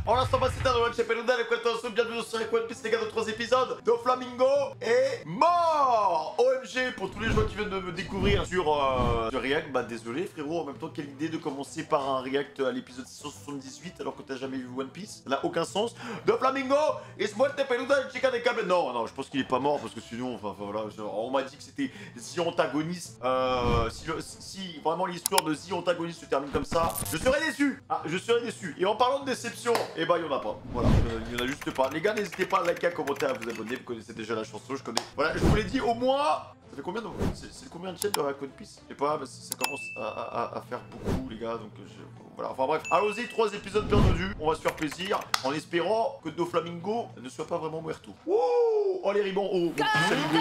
En l'instant, c'est un One Piece Peluda, avec quoi bienvenue sur One Piece, les gars, de 3 épisodes. Doflamingo est mort. OMG, pour tous les joueurs qui viennent de me découvrir sur React, bah désolé frérot, en même temps, quelle idée de commencer par un React à l'épisode 678 alors que t'as jamais vu One Piece, ça n'a aucun sens. Doflamingo is muerte Peluda, chica de câble. Non, non, je pense qu'il est pas mort parce que sinon, enfin voilà, on m'a dit que c'était The Antagoniste. Si vraiment l'histoire de The Antagoniste se termine comme ça, je serais déçu. Ah, je serais déçu. Et en parlant de déception, eh ben, il y en a pas. Voilà, il y en a juste pas. Les gars, n'hésitez pas à liker, à commenter, à vous abonner. Vous connaissez déjà la chanson, je connais. Voilà, je vous l'ai dit, au moins. Ça fait combien de... C'est combien de chaînes de One Piece? Je sais pas, mais ça commence à faire beaucoup, les gars. Donc, voilà. Enfin bref, allons-y, 3 épisodes bien dodus. On va se faire plaisir en espérant que Doflamingo ne soit pas vraiment muerto. Wouh! Oh, les ribbons. Oh, mon petit Flamingo.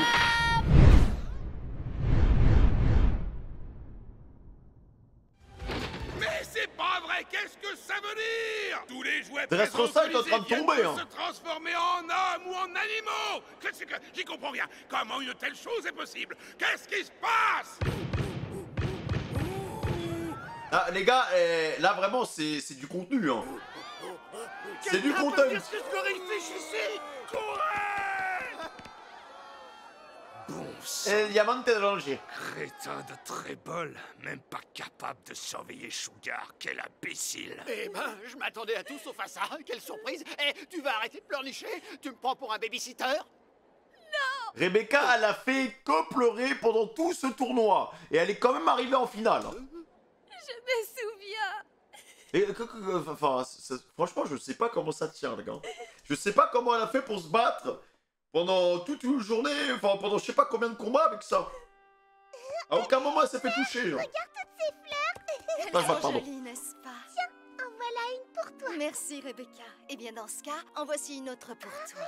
Qu'est-ce que ça veut dire? Tous les jouets Dressrosa est en train de tomber, hein. Se transformer en hommes ou en animaux. Qu'est-ce que... J'y comprends rien. Comment une telle chose est possible? Qu'est-ce qui se passe? Ah, les gars, là vraiment c'est du contenu, hein. C'est du contenu. Qu'est-ce que je réfléchissais? Courez! Bon sang. Diamante de Ranger. Crétin de trébol, même pas capable de surveiller Sugar, quel imbécile! Eh ben, je m'attendais à tout sauf à ça. Quelle surprise! Eh, tu vas arrêter de pleurnicher? Tu me prends pour un babysitter? Rebecca, elle a fait que pleurer pendant tout ce tournoi. Et elle est quand même arrivée en finale. Je me souviens. Et, enfin, franchement, je sais pas comment ça tient, les gars. Je sais pas comment elle a fait pour se battre pendant toute une journée, enfin, pendant je sais pas combien de combats avec ça. À aucun moment elle s'est fait toucher, genre. Regarde toutes ces fleurs. Elles sont pardon. jolies, n'est-ce pas? Tiens, en voilà une pour toi. Merci, Rebecca. Eh bien, dans ce cas, en voici une autre pour toi.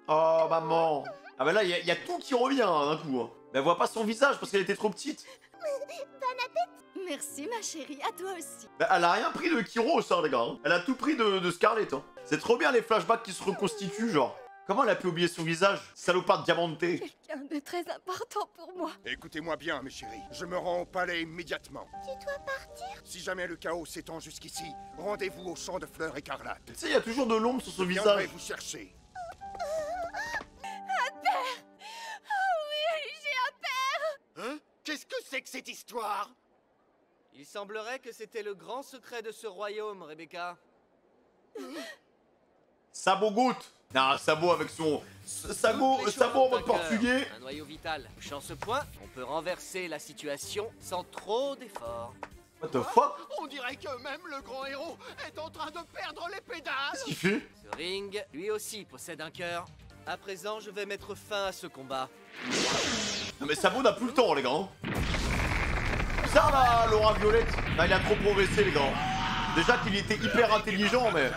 Oh, maman. Ah, mais là, il y a tout qui revient d'un coup. Hein. Mais elle voit pas son visage parce qu'elle était trop petite. Bon appétit. Merci, ma chérie. À toi aussi. Bah, elle a rien pris de Kiro, ça, les gars. Hein. Elle a tout pris de Scarlett. Hein. C'est trop bien les flashbacks qui se reconstituent, genre. Comment elle a pu oublier son visage? Salopard diamanté. Quelqu'un de très important pour moi. Écoutez-moi bien, mes chéris. Je me rends au palais immédiatement. Tu dois partir. Si jamais le chaos s'étend jusqu'ici, rendez-vous au champ de fleurs écarlates. Tu sais, il y a toujours de l'ombre sur son Je viendrai visage. vous chercher. Oh oui, j'ai un père. Hein? Qu'est-ce que c'est que cette histoire? Il semblerait que c'était le grand secret de ce royaume, Rebecca. Sabot goutte. Non, Sabot avec son... Sabot en mode portugais. Un noyau vital. Touchant ce point, on peut renverser la situation sans trop d'efforts. What the fuck? On dirait que même le grand héros est en train de perdre les pédales. Qu'est-ce qu'il fait? Ce ring, lui aussi, possède un cœur. À présent, je vais mettre fin à ce combat. Non mais Sabot n'a plus le temps, les gars. Ça là, Laura Violette. Là, il a trop progressé, les gars. Déjà qu'il était hyper intelligent, mais...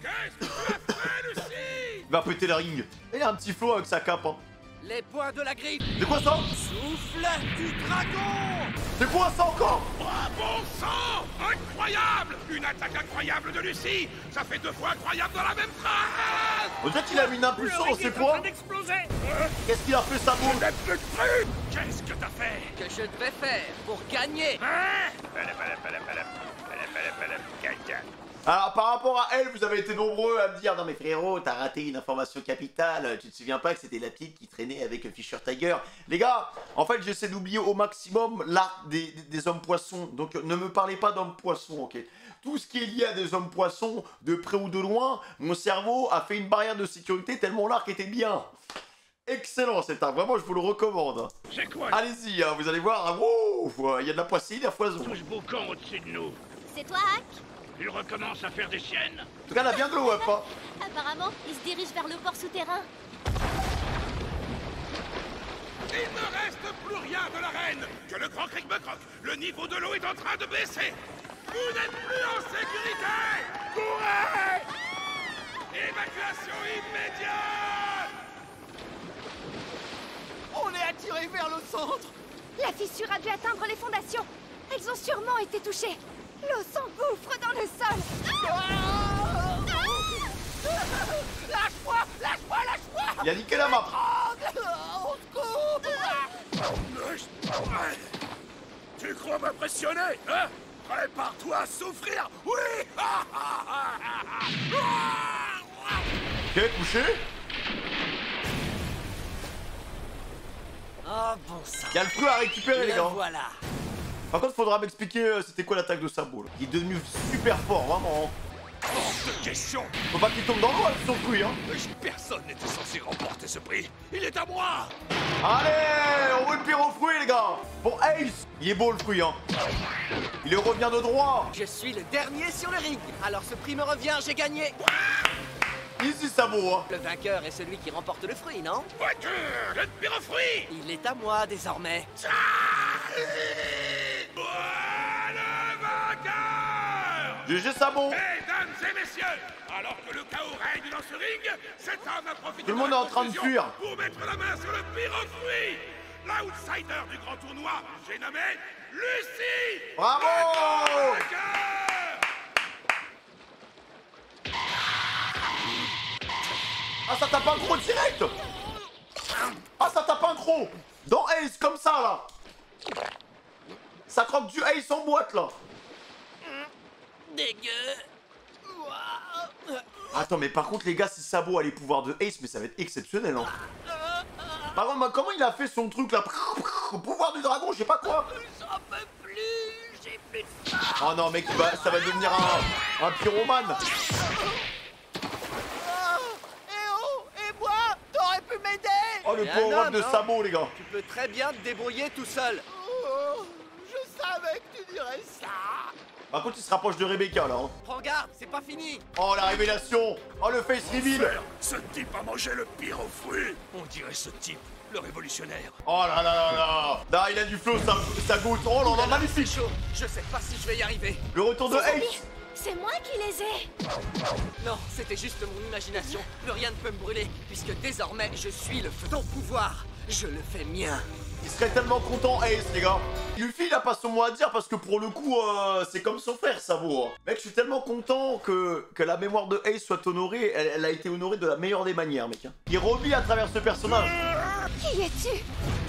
Qu'est-ce que tu as fait, Lucie? Il va péter le ring. Et il y a un petit flow avec sa cape, hein. Les poings de la griffe. C'est quoi ça? Souffle du dragon. C'est quoi ça encore? Oh, bon sang! Incroyable! Une attaque incroyable de Lucie! Ça fait 2 fois incroyable dans la même phrase! On dirait qu'il a mis une impulsion dans ses poings. d'exploser! Qu'est-ce qu'il a fait, Sabot? Je n'ai plus cru! Qu'est-ce que t'as fait? Que je devrais faire pour gagner. Hein? Alors, par rapport à elle, vous avez été nombreux à me dire « Non mais frérot, t'as raté une information capitale, tu te souviens pas que c'était la petite qui traînait avec Fisher Tiger ?» Les gars, en fait, j'essaie d'oublier au maximum l'arc des hommes poissons, donc ne me parlez pas d'hommes poissons, ok? Tout ce qui est lié à des hommes poissons, de près ou de loin, mon cerveau a fait une barrière de sécurité tellement l'arc était bien. Excellent cet arc, vraiment je vous le recommande. C'est quoi? Allez-y, hein, vous allez voir, wow, il y a de la poissine à foison. Touche boucan au-dessus de nous. C'est toi, Hack? Il recommence à faire des siennes. En tout cas, elle a bien glow up, hein. Apparemment, il se dirige vers le port souterrain. Il ne reste plus rien de la reine. Que le grand cric me croque. Le niveau de l'eau est en train de baisser. Vous n'êtes plus en sécurité. Courez! Évacuation immédiate. On est attiré vers le centre. La fissure a dû atteindre les fondations. Elles ont sûrement été touchées. L'eau s'engouffre dans le sol. Lâche-moi! Lâche-moi! Lâche-moi! Il a niqué la map. Au secours! Tu crois m'impressionner, hein? Prépare-toi à souffrir. Oui. Ok, couché. Oh bon sang. Il y a le fruit à récupérer, les Le gars. voilà. Par contre, faudra m'expliquer c'était quoi l'attaque de Sabo là. Il est devenu super fort, vraiment. Hors de question. Faut pas qu'il tombe dans l'eau avec son fruit, hein. Personne n'était censé remporter ce prix. Il est à moi. Allez, on veut le pire au fruit, les gars. Bon, Ace, il est beau le fruit, hein. Il revient de droit. Je suis le dernier sur le ring. Alors ce prix me revient, j'ai gagné. Easy Sabo, hein. Le vainqueur est celui qui remporte le fruit, non? Voiture, le pire fruit. Il est à moi désormais. Moi, le vainqueur. GG Sabo. Mesdames et messieurs, alors que le chaos règne dans ce ring, cet homme a profité Tout le monde de la est en train de confusion fuir. pour mettre la main sur le pire fruit. L'outsider du grand tournoi, j'ai nommé Lucie. Bravo. Vainqueur. Ah, ça tape un gros direct. Ah, ça tape un gros. Dans Ace, comme ça, là. Ça croque du Ace en boîte, là. Dégueu. Attends, mais par contre, les gars, si Sabo a les pouvoirs de Ace, mais ça va être exceptionnel, hein. Par contre, comment il a fait son truc, là? Pouvoir du dragon, je sais pas quoi. J'en peux plus. J'ai plus de faim. Oh non, mec, ça va devenir un pyromane. Et moi? T'aurais pu m'aider. Oh, le Et un power-up homme, de hein. Sabo, les gars. Tu peux très bien te débrouiller tout seul. Oh, je savais que tu dirais ça. Par contre, il se rapproche de Rebecca, là. Hein. Prends garde, c'est pas fini. Oh, la révélation. Oh, le face reveal. Frère, ce type a mangé le pire au fruit. On dirait ce type, le révolutionnaire. Oh là là là là. Là, il a du flow, ça goûte. Oh là là, magnifique. Chaud. Je sais pas si je vais y arriver. Le retour de Ace. C'est moi qui les ai. Non, c'était juste mon imagination. Plus rien ne peut me brûler, puisque désormais je suis le feu. Ton pouvoir, je le fais mien. Il serait tellement content, Ace, les gars. Luffy, il a pas son mot à dire parce que pour le coup, c'est comme son frère, Sabo. Hein. Mec, je suis tellement content que la mémoire de Ace soit honorée. Elle a été honorée de la meilleure des manières, mec. Hein. Il revit à travers ce personnage. Qui es-tu?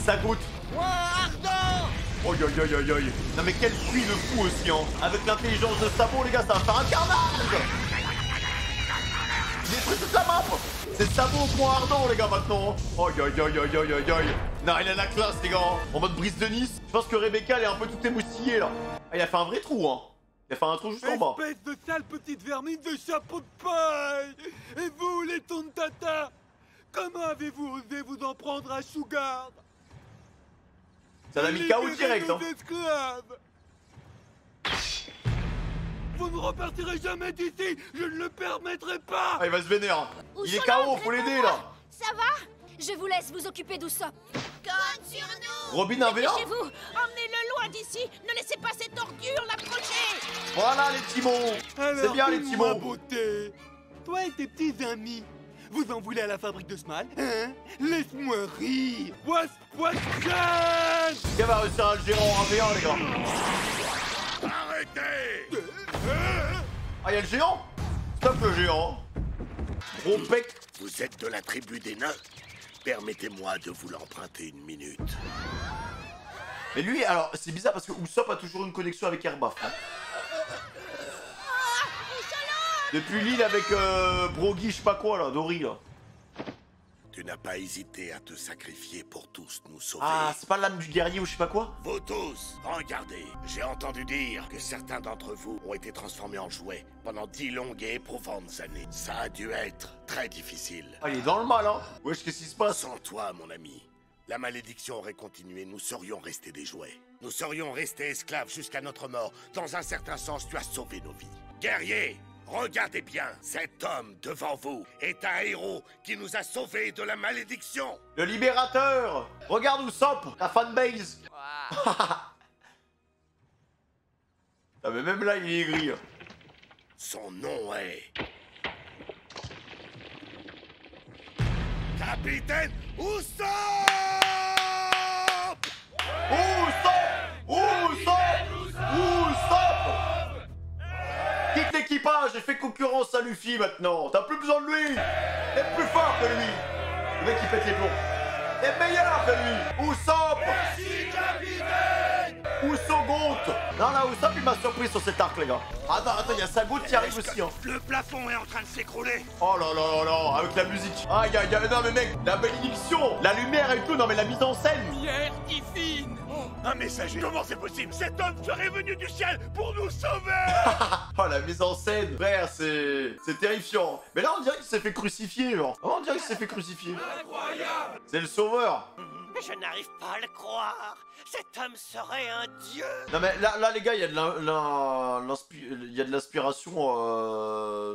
Ça goûte. Moi, ardent. Oh, aïe, aïe, aïe, aïe. Non, mais quel fruit de fou aussi, hein. Avec l'intelligence de Sabo, les gars, ça va faire un carnage. Il détruit toute la map. C'est Sabo au point ardent, les gars, maintenant. Oh, aïe, aïe, aïe, aïe, aïe, aïe. Non, il a la classe, les gars. En mode brise de Nice. Je pense que Rebecca, elle est un peu toute émoustillée, là. Ah, il a fait un vrai trou, hein. Il a fait un trou juste en bas. Espèce de sale petite vermine de chapeau de paille. Et vous, les tontata, comment avez-vous osé vous en prendre à Sugar? Ça l'a mis KO direct, hein. Libérez nos esclaves. Vous ne repartirez jamais d'ici. Je ne le permettrai pas. Ah, il va se vénérer. Il est KO, faut l'aider, là. Ça va? Je vous laisse vous occuper d'Usopp. Compte sur nous. Robin 1v1. Dépêchez-vous. Emmenez-le loin d'ici. Ne laissez pas cette ordure l'approcher. Voilà, les Timons. C'est bien, les dis-moi, Timons. beauté. Toi et tes petits amis, vous en voulez à la fabrique de Smile, hein? Laisse-moi rire. What's Jen? Il va réussir à le gérer en 1v1, les gars. Arrêtez. Ah, il y a le géant. Stop le géant. Gros pec. Vous êtes de la tribu des nains. Permettez-moi de vous l'emprunter une minute. Mais lui, alors, c'est bizarre parce que Usopp a toujours une connexion avec Airbaf. Hein. Depuis l'île avec Brogy, je sais pas quoi là, Dory là. Tu n'as pas hésité à te sacrifier pour tous nous sauver. Ah, c'est pas l'âme du guerrier ou je sais pas quoi? Vous tous, regardez. J'ai entendu dire que certains d'entre vous ont été transformés en jouets pendant 10 longues et éprouvantes années. Ça a dû être très difficile. Ah, il est dans le mal, hein. Wesh, qu'est-ce qui se passe? Sans toi, mon ami, la malédiction aurait continué. Nous serions restés des jouets. Nous serions restés esclaves jusqu'à notre mort. Dans un certain sens, tu as sauvé nos vies. Guerrier, regardez bien. Cet homme devant vous est un héros qui nous a sauvés de la malédiction. Le libérateur. Regarde Usopp, la fanbase. Ah, mais même là, il est aigri. Hein. Son nom est... Capitaine Usopp! Usopp! Usopp! Usopp! Quitte l'équipage et fais concurrence à Luffy maintenant. T'as plus besoin de lui. T'es plus fort que lui. Le mec, il pète les plombs. T'es meilleur que lui. Usopp! Merci, capitaine! Usogot. Non, là, Usopp, il m'a surpris sur cet arc, les gars. Attends, il y a Sagot qui arrive aussi, hein. Le plafond est en train de s'écrouler. Oh là là là là, avec la musique. Aïe, non, mais mec, la bénédiction, la lumière et tout, non, mais la mise en scène. Pierre divine. Un messager. Comment c'est possible? Cet homme serait venu du ciel pour nous sauver. Oh, la mise en scène, frère, c'est terrifiant. Mais là, on dirait qu'il s'est fait crucifier, genre. Oh, on dirait qu'il s'est fait crucifier. Incroyable. C'est le sauveur. Je n'arrive pas à le croire. Cet homme serait un dieu. Non, mais là les gars, il y a de l'inspiration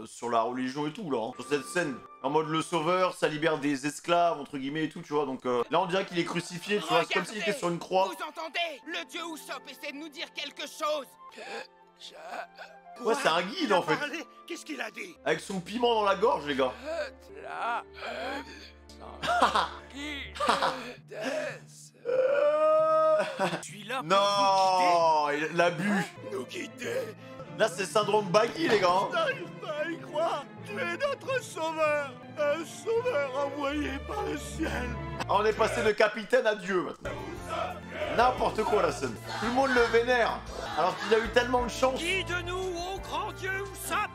sur la religion et tout, là. Hein, sur cette scène. En mode le sauveur, ça libère des esclaves, entre guillemets, et tout, tu vois. Donc là, on dirait qu'il est crucifié, tu vois. C'est comme s'il était sur une croix. Vous entendez? Le dieu Usopp essaie de nous dire quelque chose. Ouais, c'est un guide, en fait. Qu'est-ce qu'il a dit? Avec son piment dans la gorge, les gars. Je suis là pour Non, il l'a bu. Nous guider. Là, c'est syndrome Baggy, les gars. Je n'arrive pas à y croire. Tu es notre sauveur. Un sauveur envoyé par le ciel. On est passé de capitaine à dieu, maintenant. N'importe quoi, la scène. Tout le monde le vénère. Alors qu'il a eu tellement de chance. Guide-nous, ô grand dieu Usopp.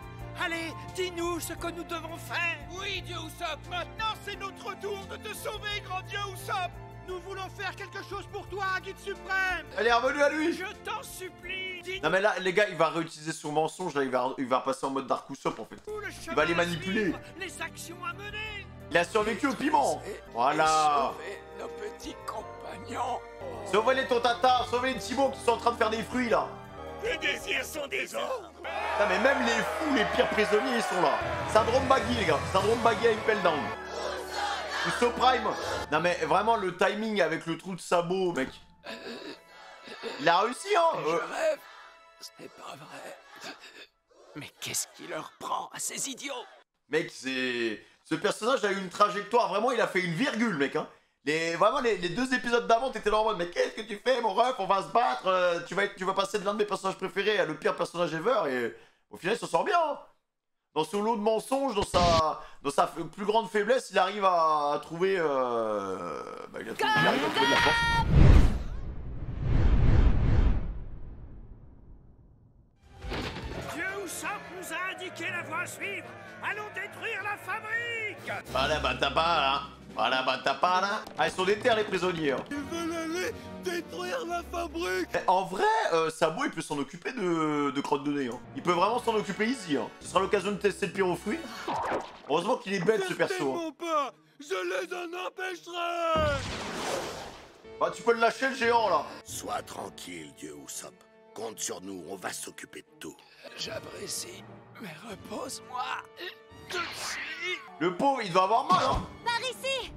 Allez, dis-nous ce que nous devons faire. Oui, dieu Usopp. Maintenant, c'est notre tour de te sauver, grand dieu Usopp. Nous voulons faire quelque chose pour toi, guide suprême. Elle est revenue à lui. Je t'en supplie. Non mais là, les gars, il va réutiliser son mensonge, là, il va passer en mode Dark Usopp, en fait. Il va les manipuler. Les actions à mener. Il a survécu au piment. Voilà. Sauver nos petits compagnons. Sauvez les Tontata, sauvez les Thibaut qui sont en train de faire des fruits, là. Tes désirs sont des ordres. Non mais même les fous, les pires prisonniers, ils sont là. Syndrome Baggy, les gars. Syndrome Baggy avec Peldown. Usopp Prime. Non mais vraiment, le timing avec le trou de sabot, mec. Il a réussi, hein. Je rêve. Ce n'est pas vrai. Mais qu'est-ce qui leur prend à ces idiots? Mec, c'est... Ce personnage a eu une trajectoire, vraiment, il a fait une virgule, mec, hein. Vraiment, les 2 épisodes d'avant, t'étais là en mode, mais qu'est-ce que tu fais, mon ref? On va se battre, tu vas passer de l'un de mes personnages préférés à le pire personnage ever, et au final, il s'en sort bien, hein. Dans son lot de mensonges, dans sa plus grande faiblesse, il arrive à trouver... il arrive à trouver de la force. Dieu Usopp nous a indiqué la voie à suivre. Allons détruire la fabrique. Voilà, bah t'as pas, là. Voilà, bah t'as pas, là. Ah, ils sont des terres, les prisonniers, hein. Ils veulent aller détruire la fabrique. Mais en vrai, Sabo, il peut s'en occuper de crotte de nez, hein. Il peut vraiment s'en occuper easy, hein. Ce sera l'occasion de tester le pyrofruit. Heureusement qu'il est bête, ce perso. Tellement pas. Je les en empêcherai. Bah, tu peux le lâcher, le géant, là. Sois tranquille, Dieu Usopp. Compte sur nous, on va s'occuper de tout. J'apprécie, mais repose-moi. Tout de suite. Le pauvre, il doit avoir mal, hein. Par ici.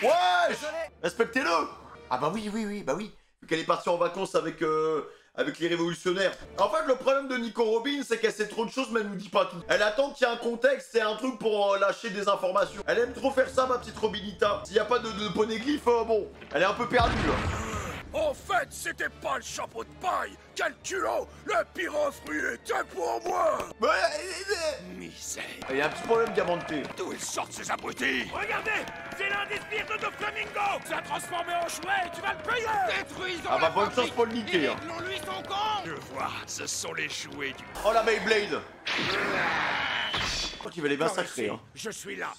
Ouais. Respectez-le. Ah bah oui, bah oui. Vu qu'elle est partie en vacances avec les révolutionnaires. En fait, le problème de Nico Robin, c'est qu'elle sait trop de choses, mais elle nous dit pas tout. Elle attend qu'il y ait un contexte et un truc pour lâcher des informations. Elle aime trop faire ça, ma petite Robinita. S'il n'y a pas de poneglyphe, bon, elle est un peu perdue, là. En fait, c'était pas le chapeau de paille. Quel culot. Le pyrofruit était pour moi. Misère. Il y a un petit problème diamanté. D'où ils sortent ces abrutis? Regardez, c'est l'un des sbires de Doflamingo. Ça a transformé en chouette, tu vas le payer. Détruisons Ah bah la bonne chance fabrique pour le niquer, et hein. réglons-lui son compte. Je vois, ce sont les jouets du... Oh la Beyblade. Je crois qu'il va les massacrer, hein. Je suis là.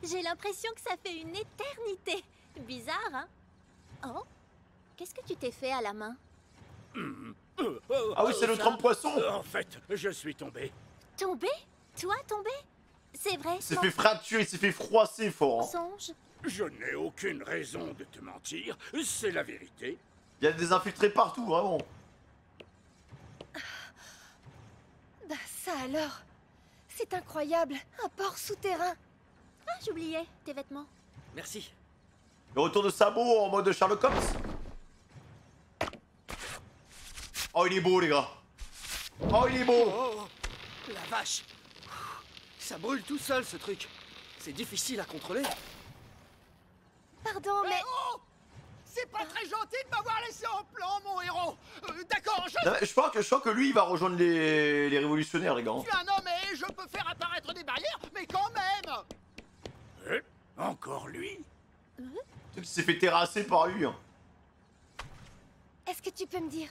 J'ai l'impression que ça fait une éternité. Bizarre, hein? Oh, qu'est-ce que tu t'es fait à la main? Ah oui, c'est le trempe-poisson. En fait, je suis tombé. Tombé? Toi tombé? C'est vrai, Il s'est fait fracturer, il s'est fait froisser fort, hein. mensonge. Je n'ai aucune raison de te mentir, c'est la vérité. Il y a des infiltrés partout, vraiment. Bah ça alors. C'est incroyable. Un port souterrain. Ah, j'oubliais, tes vêtements. Merci. Le retour de Sabo en mode Sherlock Holmes. Oh, il est beau, les gars. Oh, il est beau. Oh, la vache. Ça brûle tout seul, ce truc. C'est difficile à contrôler. Pardon, mais... Oh, c'est pas très gentil de m'avoir laissé en plan, mon héros. D'accord, je Non, mais je crois que lui, il va rejoindre les révolutionnaires, les gars. suis un homme et je peux faire apparaître des barrières, mais quand même. Encore lui? Il s'est fait terrasser par lui, hein. peux me dire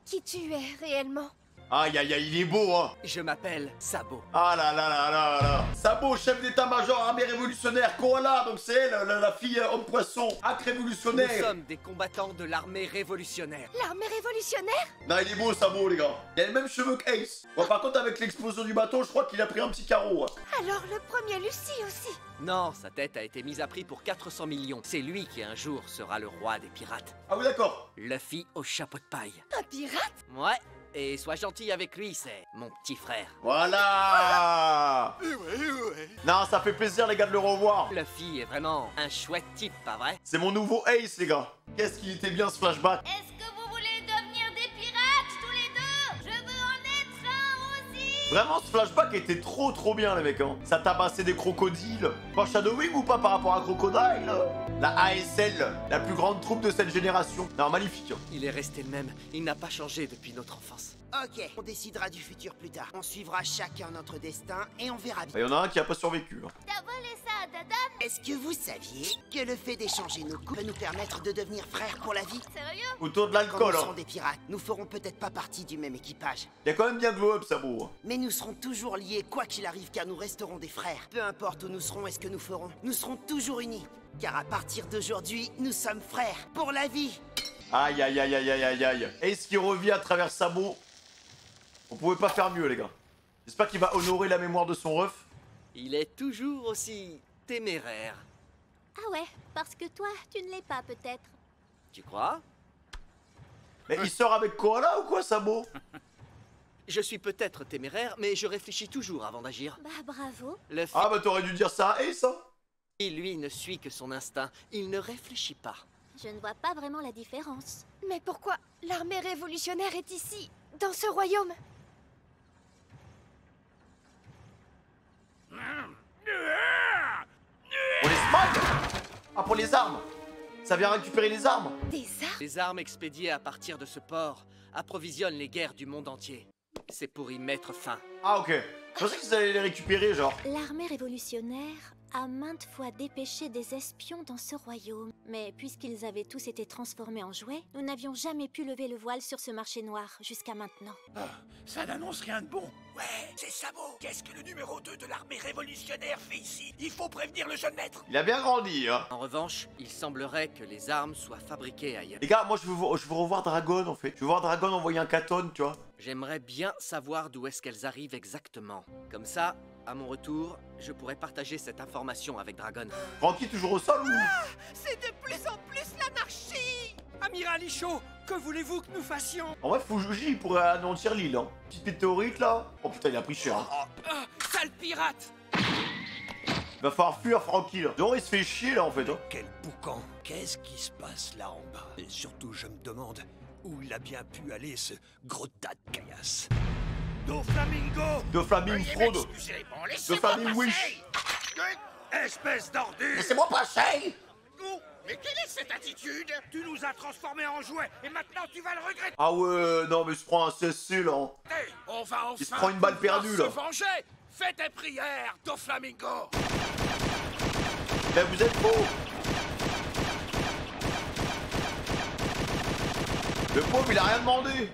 qui tu es réellement? Aïe aïe aïe, il est beau, hein. Je m'appelle Sabo. Ah là là là là là. Sabo, chef d'état-major armée révolutionnaire. Koala, donc c'est elle, la fille homme-poisson. Hack Nous révolutionnaire. sommes des combattants de l'armée révolutionnaire. L'armée révolutionnaire? Non, il est beau, Sabo, les gars. Il a les mêmes cheveux qu'Ace. Bon, par contre, avec l'explosion du bateau, je crois qu'il a pris un petit carreau. Hein. Alors le premier Lucie aussi. Non, sa tête a été mise à prix pour 400 millions. C'est lui qui un jour sera le roi des pirates. Ah oui, d'accord. Luffy au chapeau de paille. Un pirate? Ouais, et sois gentil avec lui, c'est mon petit frère. Voilà. Ouais. Non, ça fait plaisir, les gars, de le revoir. Luffy est vraiment un chouette type, pas vrai? C'est mon nouveau Ace, les gars. Qu'est-ce qu'il était bien, ce flashback. Est-ce que vous voulez devenir des pirates tous les deux? Je veux en être un aussi. Vraiment, ce flashback était trop bien, les mecs. Hein. Ça tabassait des crocodiles. Foreshadowing ou pas par rapport à Crocodile? La ASL, la plus grande troupe de cette génération. Non, magnifique. Hein. Il est resté le même, il n'a pas changé depuis notre enfance. Ok, on décidera du futur plus tard. On suivra chacun notre destin et on verra bien. Il y en a un qui a pas survécu. Hein. T'as volé ça à Dadan? Est-ce que vous saviez que le fait d'échanger nos coups peut nous permettre de devenir frères pour la vie? Sérieux? Autour de Quand l'alcool. nous Hein. serons des pirates, nous ferons peut-être pas partie du même équipage. Il y a quand même bien glow up, Sabo. Hein. Mais nous serons toujours liés quoi qu'il arrive car nous resterons des frères. Peu importe où nous serons et ce que nous ferons, nous serons toujours unis. Car à partir d'aujourd'hui, nous sommes frères pour la vie. Aïe aïe aïe aïe aïe aïe aïe. Ace qui revient à travers Sabo. On pouvait pas faire mieux, les gars. J'espère qu'il va honorer la mémoire de son ref. Il est toujours aussi téméraire. Ah ouais, parce que toi, tu ne l'es pas peut-être. Tu crois? Mais il sort avec Koala ou quoi, Sabo? Je suis peut-être téméraire, mais je réfléchis toujours avant d'agir. Bah bravo. Luffy, Ah bah t'aurais dû dire ça à Ace, hein. lui, ne suit que son instinct. Il ne réfléchit pas. Je ne vois pas vraiment la différence. Mais pourquoi l'armée révolutionnaire est ici, dans ce royaume? Pour les smiles. Ah, pour les armes. Ça vient récupérer les armes. Des armes? Les armes expédiées à partir de ce port approvisionnent les guerres du monde entier. C'est pour y mettre fin. Ah, ok. Je pensais qu'ils allaient les récupérer, genre. L'armée révolutionnaire a maintes fois dépêché des espions dans ce royaume. Mais puisqu'ils avaient tous été transformés en jouets, nous n'avions jamais pu lever le voile sur ce marché noir jusqu'à maintenant. Ça n'annonce rien de bon. Ouais, c'est Sabo. Qu'est-ce que le numéro 2 de l'armée révolutionnaire fait ici? Il faut prévenir le jeune maître. Il a bien grandi, hein. En revanche, il semblerait que les armes soient fabriquées ailleurs. Les gars, moi je veux revoir Dragon, en fait. Je veux voir Dragon envoyer un Katon, tu vois. J'aimerais bien savoir d'où est-ce qu'elles arrivent exactement. Comme ça, à mon retour, je pourrais partager cette information avec Dragon. Francky toujours au sol ou... C'est de plus en plus l'anarchie. Amiral Icho, que voulez-vous que nous fassions? En vrai, Fujoshi, il pourrait anéantir l'île, hein. Petite météorite, là. Oh putain, il a pris cher. Hein. Sale pirate. Il va falloir fuir Francky, là. Genre, il se fait chier, là, en fait, hein. Quel boucan. Qu'est-ce qui se passe là en bas? Et surtout, je me demande où il a bien pu aller, ce gros tas de caillasse. Doflamingo! De Flaming Fraude. De Flaming Wish. Espèce d'ordure! Laissez-moi passer. Mais quelle est cette attitude? Tu nous as transformés en jouets et maintenant tu vas le regretter! Ah ouais, non, mais il se prend un CSC, là. Hein. On va enfin Il se prend une balle perdue, pouvoir là. se venger. Fais tes prières, Doflamingo. Mais vous êtes fous. Le pauvre, il a rien demandé.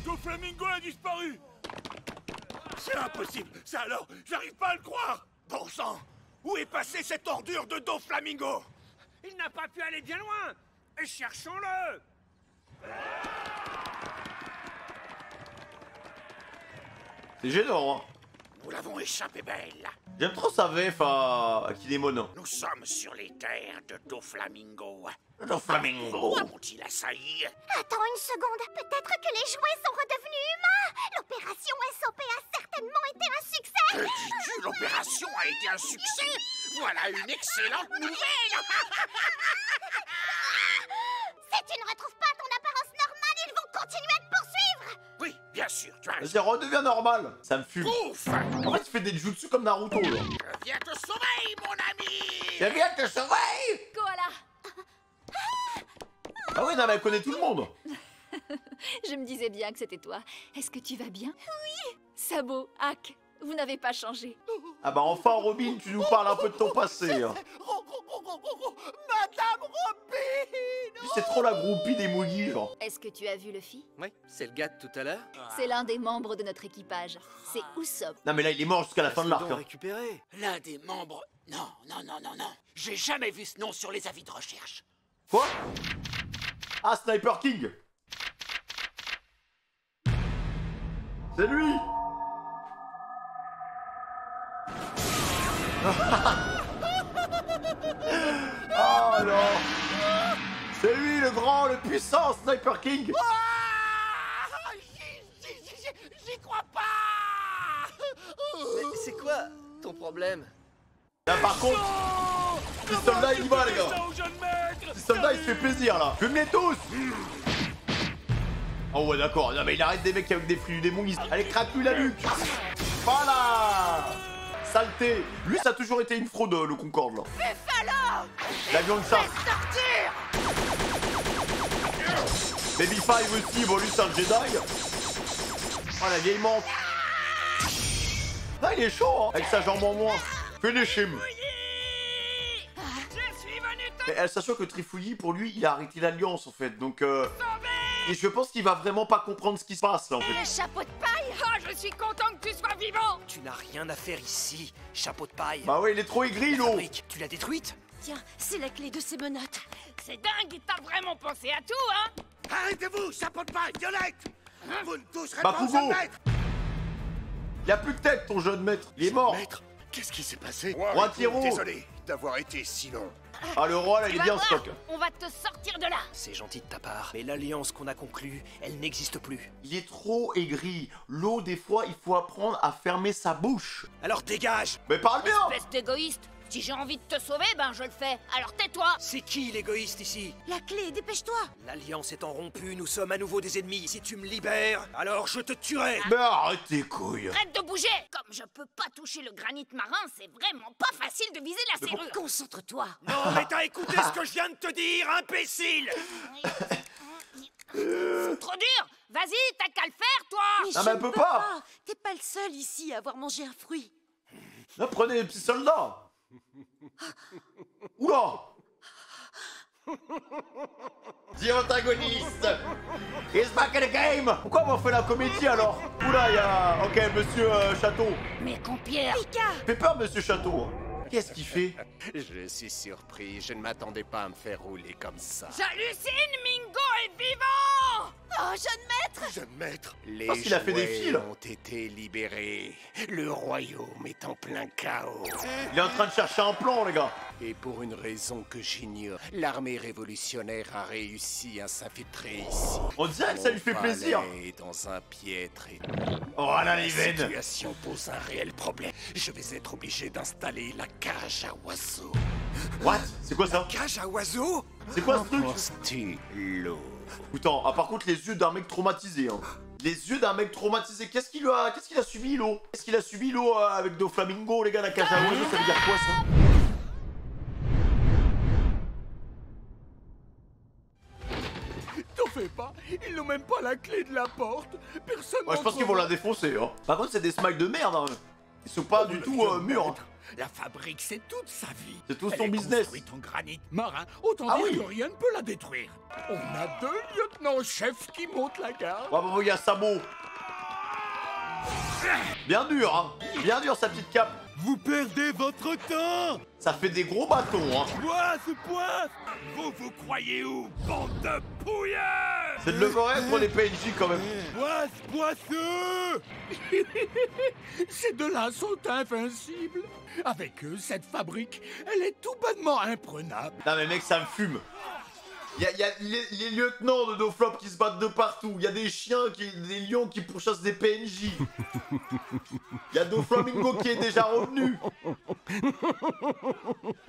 Doflamingo a disparu! C'est impossible! Ça alors, j'arrive pas à le croire! Bon sang! Où est passé cette ordure de Doflamingo? Il n'a pas pu aller bien loin! Cherchons-le! C'est gênant, hein. Nous l'avons échappé belle. J'aime trop sa VF à Kinemon. Nous sommes sur les terres de Doflamingo. Doflamingo. Pourquoi m'ont-ils assailli? Attends une seconde, peut-être que les jouets sont redevenus humains. L'opération SOP a certainement été un succès. Que dis-tu? L'opération a été un succès? Voilà une excellente nouvelle. Si tu ne retrouves pas ton apparence normale, ils vont continuer à te poursuivre. Oui, bien sûr, tu as raison. Vas-y, redevient normal. Ça me fume. Ouf! En fait, il fait des jutsu comme Naruto, là. Je viens te sauver, mon ami! Je viens te sauver. Koala! Ah oui, non, mais elle connaît tout le monde. Je me disais bien que c'était toi. Est-ce que tu vas bien? Oui. Sabo, Hack, vous n'avez pas changé. Ah bah enfin, Robin, tu nous parles un peu de ton passé. Hein. Madame Robin! C'est trop la groupie des mouillis, genre. Est-ce que tu as vu Luffy? Ouais, c'est le gars de tout à l'heure. C'est l'un des membres de notre équipage. C'est Usopp. Non mais là, il est mort jusqu'à la fin de l'arc. Hein. Récupéré. L'un des membres... Non. J'ai jamais vu ce nom sur les avis de recherche. Quoi? Ah, Sniper King. C'est lui. Oh non. C'est lui le grand, le puissant Sniper King. J'y crois pas! Mais c'est quoi ton problème? Là par contre, ce soldat il y va les gars. Ce soldat il se fait plaisir là. Fume-les tous. Oh ouais d'accord, non mais il arrête des mecs avec des fruits du démon. Allez craque-lui la nuque. Voilà. Saleté. Lui ça a toujours été une fraude le Concorde là. L'avion de chasse. Baby Five aussi, bon lui c'est un Jedi. Oh la vieille menthe. Ah il est chaud hein. Avec sa jambe en moins. Finish him. Mais sachant que Trifouillis pour lui il a arrêté l'alliance en fait. Donc et je pense qu'il va vraiment pas comprendre ce qui se passe là en fait. Le chapeau de paille? Oh, je suis content que tu sois vivant! Tu n'as rien à faire ici, chapeau de paille. Bah ouais il est trop aigri l'eau. Tu l'as détruite? Tiens, c'est la clé de ces menottes. C'est dingue, t'as vraiment pensé à tout, hein? Arrêtez-vous, chapeau de paille, Violette! Vous ne toucherez Bah pas au Pougo, jeune maître! il a plus de tête ton jeune maître. Il est mort. Maître, qu'est-ce qui s'est passé? Roi Tiro. Désolé d'avoir été si long. Ah le roi là il est bien stock. On va te sortir de là. C'est gentil de ta part, mais l'alliance qu'on a conclue, elle n'existe plus. Il est trop aigri. L'eau des fois il faut apprendre à fermer sa bouche. Alors dégage! Mais parle bien. Espèce d'égoïste. Si j'ai envie de te sauver, ben je le fais. Alors tais-toi. C'est qui l'égoïste ici? La clé, dépêche-toi. L'alliance étant rompue, nous sommes à nouveau des ennemis. Si tu me libères, alors je te tuerai! Mais arrête tes couilles. Arrête de bouger. Comme je peux pas toucher le granit marin, c'est vraiment pas facile de viser la serrure. Concentre-toi. Non mais t'as écouté ce que je viens de te dire, imbécile! C'est trop dur. Vas-y, t'as qu'à le faire, toi. Mais Ah, je mais elle ne peut peux pas. T'es pas le seul ici à avoir mangé un fruit. Là prenez les petits soldats. Oula. The antagoniste is back in the game. Pourquoi on fait la comédie alors? Oula, il y a... Ok, monsieur Château. Mais Pierre. Fait peur, monsieur Château. Qu'est-ce qu'il fait? Je suis surpris, je ne m'attendais pas à me faire rouler comme ça. J'hallucine, Mingo est vivant. Oh, jeune maître! Jeune maître, les Parce qu'il a fait des jouets fils. ont été libérés. Le royaume est en plein chaos. Il est en train de chercher un plan, les gars. Et pour une raison que j'ignore, l'armée révolutionnaire a réussi à s'infiltrer ici. On dirait que ça lui fait Mon plaisir. palais est dans un piètre état. Oh là, La les veines. situation pose un réel problème. Je vais être obligé d'installer la cage à oiseaux. What? C'est quoi ça? Cage à oiseaux? C'est quoi ce truc? Penses-tu, l'eau? Putain, ah, par contre, les yeux d'un mec traumatisé, hein. Les yeux d'un mec traumatisé. Qu'est-ce qu'il a subi, l'eau? Qu'est-ce qu'il a subi, l'eau, avec Doflamingo, les gars, la cage à oiseaux, ça veut dire quoi, ça? T'en fais pas, ils n'ont même pas la clé de la porte. Personne Ouais, je pense qu'ils vont la défoncer, hein. Par contre, c'est des smiles de merde, hein. Ils sont pas du tout mûrs, hein. La fabrique, c'est toute sa vie. C'est tout Elle son est business. construite en granit marin, autant Ah dire oui. que rien ne peut la détruire. On a 2 lieutenants-chefs qui montent la garde. Ouais, bah, il y a Sabo. Bien dur, hein. Bien dur, sa petite cape. Vous perdez votre temps! Ça fait des gros bâtons, hein. Poisse! Vous vous croyez où, bande de pouilleurs? C'est de l'overhead pour les PNJ, quand même. Poisseux! Ces deux-là sont invincibles. Avec eux, cette fabrique, elle est tout bonnement imprenable. Non, mais mec, ça me fume. Il y a les lieutenants de Doflop qui se battent de partout. Il y a des chiens, des lions qui pourchassent des PNJ. Il y a Doflamingo qui est déjà revenu.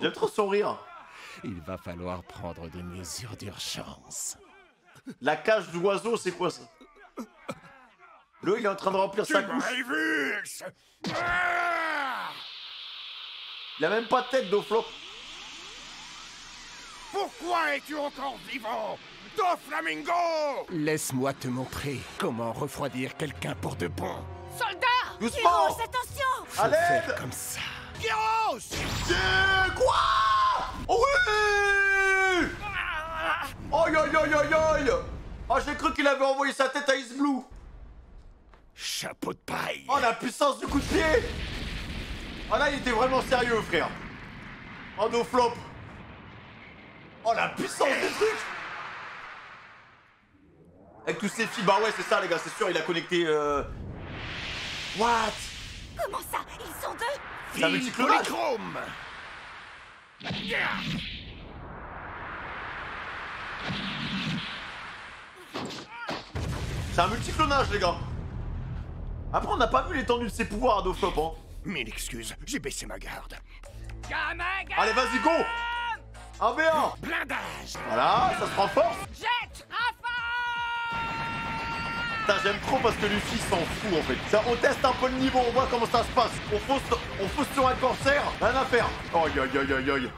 J'aime trop son rire. Il va falloir prendre des mesures d'urgence. La cage d'oiseau, c'est quoi ça? L'eau, il est en train de remplir sa couche. Il a même pas de tête, Doflop. Pourquoi es-tu encore vivant, Doflamingo? Laisse-moi te montrer comment refroidir quelqu'un pour de bon. Soldat! Doucement. Gyros, attention! À l'aide. Faire comme ça. Gyros! Quoi? Oh oui! Aïe aïe aïe aïe aïe! Oh, j'ai cru qu'il avait envoyé sa tête à Ice Blue. Chapeau de paille. Oh, la puissance du coup de pied! Oh là, il était vraiment sérieux, frère. Oh, no flop. Oh, la puissance du truc! Avec tous ces fils, bah ouais, c'est ça, les gars, c'est sûr, il a connecté. What? Comment ça? Ils sont deux? C'est un multiclonage. Polychrome. C'est un multiclonage, les gars. Après, on n'a pas vu l'étendue de ses pouvoirs à Doflop, hein. Mille excuses, j'ai baissé ma garde. Allez, vas-y, go! 1v1! Blindage. Voilà, ça se renforce. Jette rafale! Putain, j'aime trop parce que Luffy s'en fout, en fait. Ça, on teste un peu le niveau, on voit comment ça se passe. On fausse sur un corsaire, rien à faire. Aïe, aïe, aïe, aïe, aïe.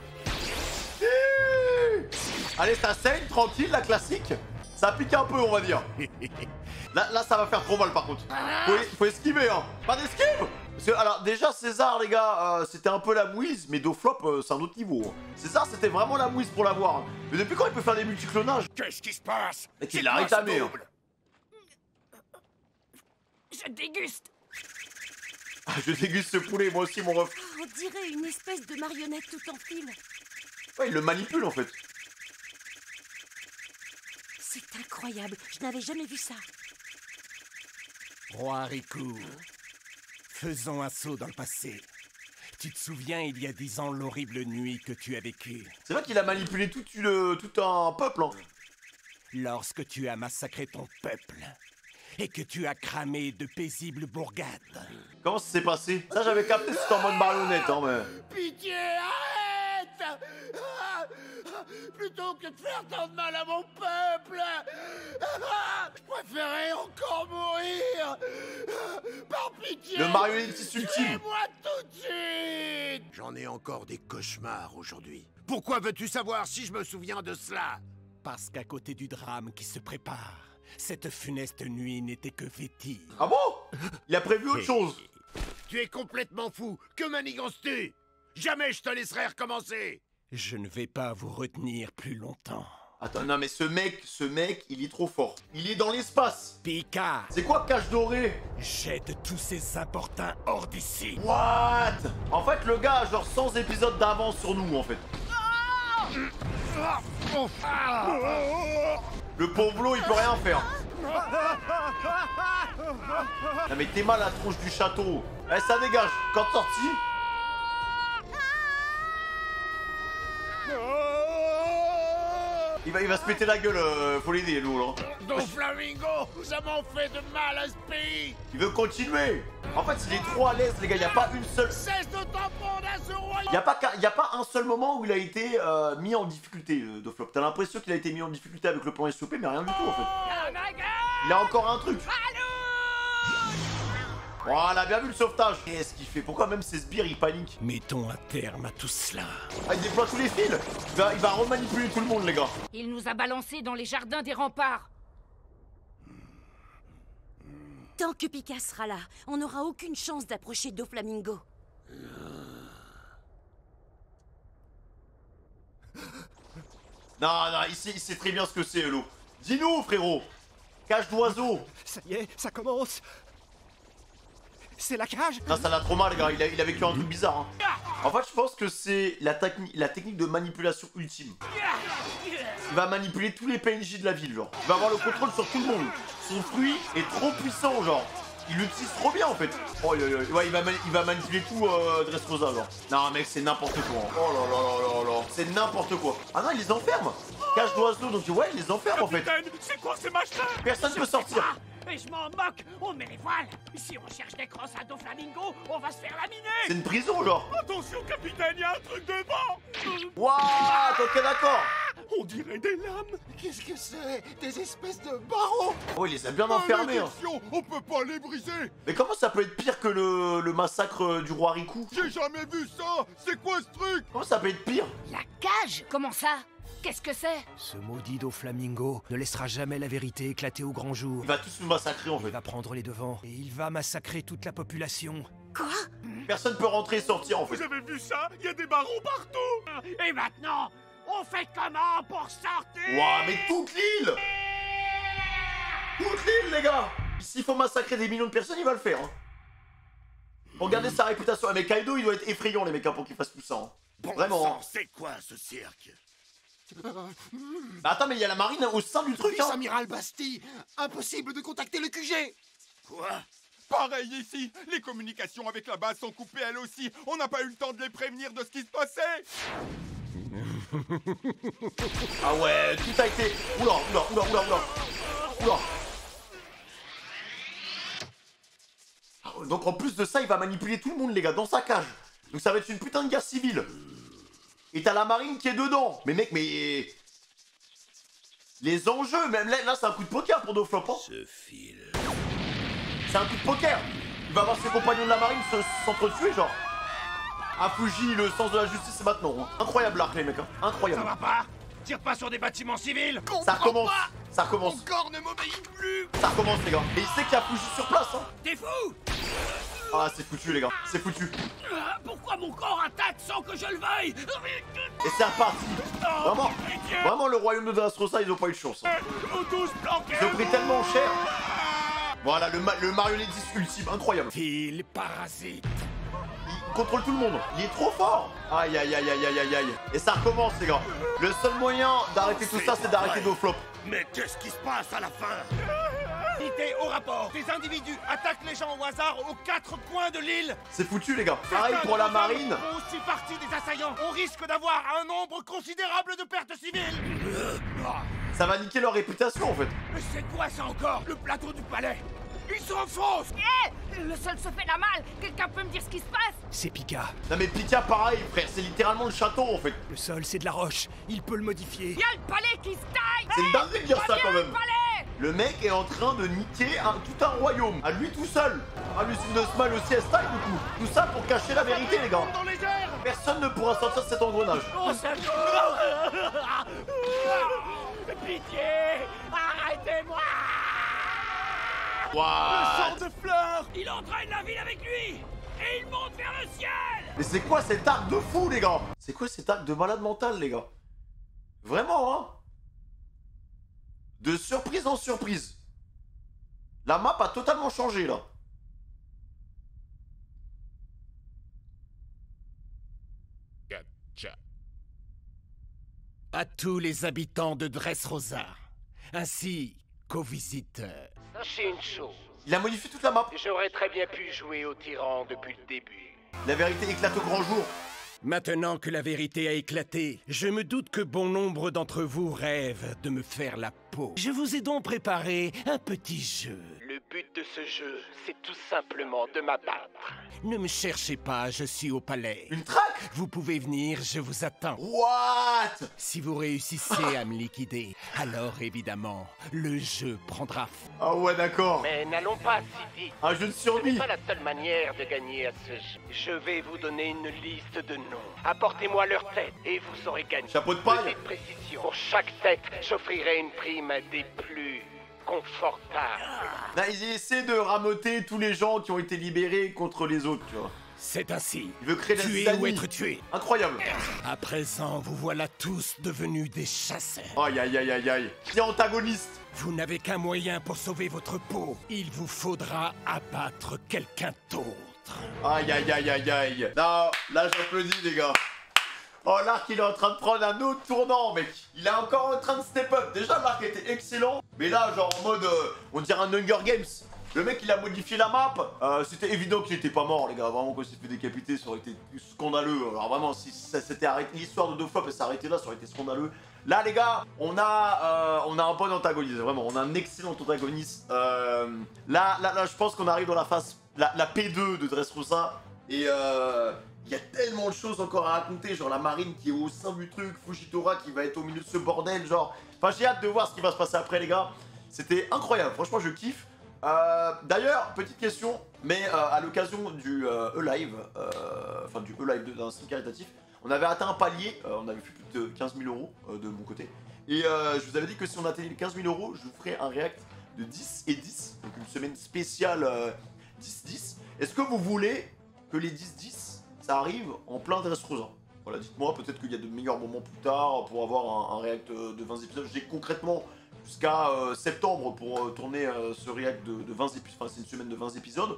Allez, ça saigne, tranquille, la classique. Ça pique un peu, on va dire. Là, ça va faire trop mal, par contre. Faut esquiver, hein. Pas d'esquive! Parce que, alors, déjà, César, les gars, c'était un peu la mouise, mais Doflop, c'est un autre niveau. Hein. César, c'était vraiment la mouise pour l'avoir. Hein. Mais depuis quand il peut faire des multiclonages? Qu'est-ce qui se passe? Et qu'il arrête ta mère. Je déguste! Ah, je déguste ce poulet, moi aussi, mon ref. On dirait une espèce de marionnette tout en fil. Ouais, il le manipule, en fait. C'est incroyable, je n'avais jamais vu ça. Roi Riku, faisons un saut dans le passé. Tu te souviens, il y a 10 ans, l'horrible nuit que tu as vécue? C'est vrai qu'il a manipulé tout un peuple, hein. Lorsque tu as massacré ton peuple et que tu as cramé de paisibles bourgades. Comment ça s'est passé? Ça, j'avais capté, c'était en mode marionnette, hein, mais... Pitié, arrête! Plutôt que de faire tant de mal à mon peuple, je préférais encore mourir. Par pitié, Le marionnettiste ultime. tuez-moi tout de suite. J'en ai encore des cauchemars aujourd'hui. Pourquoi veux-tu savoir si je me souviens de cela? Parce qu'à côté du drame qui se prépare, cette funeste nuit n'était que fétide. Ah bon? Il a prévu autre chose. Tu es complètement fou. Que manigances-tu? Jamais je te laisserai recommencer. Je ne vais pas vous retenir plus longtemps. Attends, non mais ce mec, il est trop fort. Il est dans l'espace. Pika, C'est quoi cache doré? jette tous ces importuns hors d'ici. What? En fait, le gars a genre 100 épisodes d'avance sur nous, en fait. Le pauvre Lo, il peut rien faire. Non mais t'es mal la tronche du château. Eh, ça dégage. Quand sorti. Il va se péter la gueule, faut l'aider, Lo, là. Doflamingo, ça m'en fait de mal à ce pays. Il veut continuer. En fait, il est trop à l'aise, les gars. Il n'y a pas une seule... Cesse de t'en prendre à ce royaume. Il n'y a pas un seul moment où il a été mis en difficulté, Doflop. T'as l'impression qu'il a été mis en difficulté avec le plan SOP, mais rien du tout, en fait. Il a encore un truc. Voilà, bien vu le sauvetage. Qu'est-ce qu'il fait? Pourquoi même ses sbires, ils paniquent? Mettons un terme à tout cela. Ah, il déploie tous les fils. Il va remanipuler tout le monde, les gars. Il nous a balancés dans les jardins des remparts. Tant que Pika sera là, on n'aura aucune chance d'approcher Doflamingo. Non, il sait très bien ce que c'est, Lo. Dis-nous, frérot. Cage d'oiseau. Ça y est, ça commence. C'est la cage. Non, ça l'a trop mal, gars. Il a vécu un truc bizarre. Hein. En fait, je pense que c'est la technique de manipulation ultime. Il va manipuler tous les PNJ de la ville, genre. Il va avoir le contrôle sur tout le monde. Son fruit est trop puissant, genre. Il l'utilise trop bien, en fait. Oh, ouais, il va manipuler tout Dressrosa, genre. Non, mec, c'est n'importe quoi. Hein. Oh là là là là là. C'est n'importe quoi. Ah non, il les enferme. Cage d'oiseau, donc ouais, il les enferme, en fait. C'est quoi ces machins? Personne ne peut sortir. Et je m'en moque. On met les voiles. Si on cherche des crosses à Doflamingo, on va se faire laminer. C'est une prison, genre. Attention, capitaine, il y a un truc devant. Waouh, ok, d'accord. On dirait des lames. Qu'est-ce que c'est? Des espèces de barreaux. Oh, il les a bien enfermés. Hein. On peut pas les briser. Mais comment ça peut être pire que le massacre du roi Riku? J'ai jamais vu ça. C'est quoi ce truc? Comment ça peut être pire? La cage? Comment ça? Qu'est-ce que c'est? Ce maudit Doflamingo ne laissera jamais la vérité éclater au grand jour. Il va tous nous massacrer en fait. Il va prendre les devants et il va massacrer toute la population. Quoi? Personne peut rentrer et sortir en fait. Vous avez vu ça? Il y a des barreaux partout. Et maintenant, on fait comment pour sortir? Ouah, mais toute l'île! Toute l'île, les gars! S'il faut massacrer des millions de personnes, il va le faire. Hein. Pour garder sa réputation. Mais Kaido, il doit être effrayant, les mecs, hein, pour qu'il fasse tout ça. Hein. Bon Vraiment. sang, c'est quoi ce cirque? Bah, attends, mais il y a la marine au sein du truc, hein. Amiral Basti, impossible de contacter le QG. Quoi? Pareil ici, les communications avec la base sont coupées elles aussi. On n'a pas eu le temps de les prévenir de ce qui se passait. Ah ouais, tout a été... Oula. Donc en plus de ça, il va manipuler tout le monde, les gars, dans sa cage. Donc ça va être une putain de guerre civile. Et t'as la marine qui est dedans. Mais mec, mais... Les enjeux, même là c'est un coup de poker pour Doflop, hein. Ce fil. C'est un coup de poker. Il va voir ses compagnons de la marine s'entretuer, genre. Ah, Fuji, le sens de la justice, c'est maintenant. Hein. Incroyable l'arc, les mecs, hein. Incroyable. Ça va pas? Tire pas sur des bâtiments civils. Ça recommence. Ça recommence. Mon corps ne m'obéit plus. Ça recommence, les gars. Et il sait qu'il y a Fuji sur place, hein. T'es fou? Ah, c'est foutu, les gars. C'est foutu. Pourquoi mon corps attaque sans que je le veuille? Et c'est reparti. Vraiment, vraiment, le royaume de Dressrosa, ils ont pas eu de chance. Hein. Nous tous planqués. Ils ont pris tellement cher. Voilà, le marionnettiste ultime, incroyable. Fil parasite. Il contrôle tout le monde. Il est trop fort. Aïe. Et ça recommence, les gars. Le seul moyen d'arrêter tout ça, c'est d'arrêter Doflop. Mais qu'est-ce qui se passe à la fin? Unité au rapport. Des individus attaquent les gens au hasard aux 4 coins de l'île. C'est foutu, les gars. Pareil pour la marine. Font aussi partie des assaillants. On risque d'avoir un nombre considérable de pertes civiles. Ça va niquer leur réputation, en fait. Mais c'est quoi ça encore? Le plateau du palais. Il s'enfonce. Le sol se fait la malle. Quelqu'un peut me dire ce qui se passe? C'est Pika. Non mais Pika, pareil, frère. C'est littéralement le château, en fait. Le sol, c'est de la roche. Il peut le modifier. Il y a le palais qui se taille. C'est une dinguerie de dire ça, quand même. Le palais. Le mec est en train de niquer tout un royaume. À lui tout seul. Ah, l'usine de Smile aussi, elle style, du coup. Tout ça pour cacher la vérité, les gars. Dans les airs. Personne ne pourra sortir de cet engrenage. Oh, ça court. Pitié. Arrêtez-moi. What? Le sang de fleurs. Il entraîne la ville avec lui. Et il monte vers le ciel. Mais c'est quoi cet arc de fou, les gars? C'est quoi cet arc de malade mental, les gars? Vraiment, hein? De surprise en surprise. La map a totalement changé, là. Gotcha. À tous les habitants de Dressrosa, ainsi qu'aux visiteurs. Sachez une chose, Il a modifié toute la map. j'aurais très bien pu jouer au tyran depuis le début. La vérité éclate au grand jour. Maintenant que la vérité a éclaté, je me doute que bon nombre d'entre vous rêvent de me faire la peau. Je vous ai donc préparé un petit jeu. Le but de ce jeu, c'est tout simplement de m'abattre. Ne me cherchez pas, je suis au palais. Une traque? Vous pouvez venir, je vous attends. What? Si vous réussissez à me liquider, alors évidemment, le jeu prendra fin. Ah ouais, d'accord. Mais n'allons pas si vite. Un jeu de Ce survie. n'est pas la seule manière de gagner à ce jeu. Je vais vous donner une liste de noms. Apportez-moi leur tête et vous aurez gagné. Chapeau de paille. Petite précision. Pour chaque tête, j'offrirai une prime des plus confortables. Là, ils essaient de ramoter tous les gens qui ont été libérés contre les autres, tu vois. C'est ainsi. Il veut créer la Tuer zizanie. ou être tué. Incroyable. À présent, vous voilà tous devenus des chasseurs. Aïe. Qui est antagoniste? Vous n'avez qu'un moyen pour sauver votre peau. Il vous faudra abattre quelqu'un d'autre. Aïe. Non, là j'applaudis, les gars. Oh, l'arc il est en train de prendre un autre tournant, mec. Il est encore en train de step up. Déjà, l'arc était excellent. Mais là, genre en mode, on dirait un Hunger Games. Le mec il a modifié la map. C'était évident qu'il était pas mort, les gars. Vraiment, quand il s'est fait décapiter, ça aurait été scandaleux. Alors vraiment, si ça s'était arrêté, l'histoire de Doflop elle s'est arrêtée là, ça aurait été scandaleux. Là, les gars, on a un bon antagoniste. Vraiment, on a un excellent antagoniste. Là, je pense qu'on arrive dans la phase, la P2 de Dressrosa. Et il y a tellement de choses encore à raconter, genre la marine qui est au sein du truc, Fujitora qui va être au milieu de ce bordel, genre... Enfin, j'ai hâte de voir ce qui va se passer après, les gars. C'était incroyable, franchement, je kiffe. D'ailleurs, petite question, mais à l'occasion du E-Live, enfin du E-Live d'un stream caritatif, on avait atteint un palier, on avait fait plus de 15 000 euros de mon côté. Et je vous avais dit que si on atteignait les 15 000 euros, je vous ferai un react de 10 et 10, donc une semaine spéciale 10-10. Est-ce que vous voulez que les 10-10, ça arrive en plein Dressrosa? Voilà, dites-moi, peut-être qu'il y a de meilleurs moments plus tard pour avoir un react de 20 épisodes. J'ai concrètement jusqu'à septembre pour tourner ce react de 20 épisodes, enfin c'est une semaine de 20 épisodes.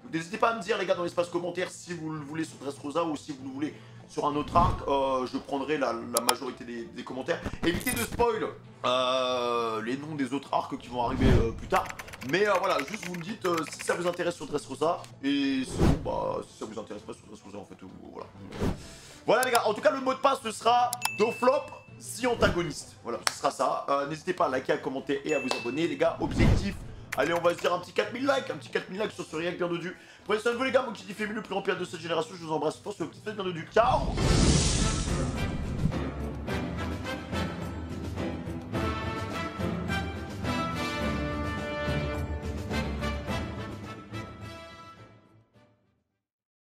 Donc n'hésitez pas à me dire les gars dans l'espace commentaire si vous le voulez sur Dressrosa ou si vous le voulez sur un autre arc, je prendrai la majorité des commentaires. Évitez de spoil les noms des autres arcs qui vont arriver plus tard. Mais voilà, juste vous me dites si ça vous intéresse sur Dressrosa. Et sinon, bah, si ça vous intéresse pas sur Dressrosa en fait, voilà. Voilà les gars, en tout cas le mot de passe ce sera Doflop The Antagonist. Voilà, ce sera ça. N'hésitez pas à liker, à commenter et à vous abonner les gars. Objectif, allez on va se dire un petit 4000 likes, sur ce react bien dodu. Prenez soin de vous les gars, moi qui dis Femi le plus rempli de cette génération, je vous embrasse fort sur le petit fait bien dodu. Ciao.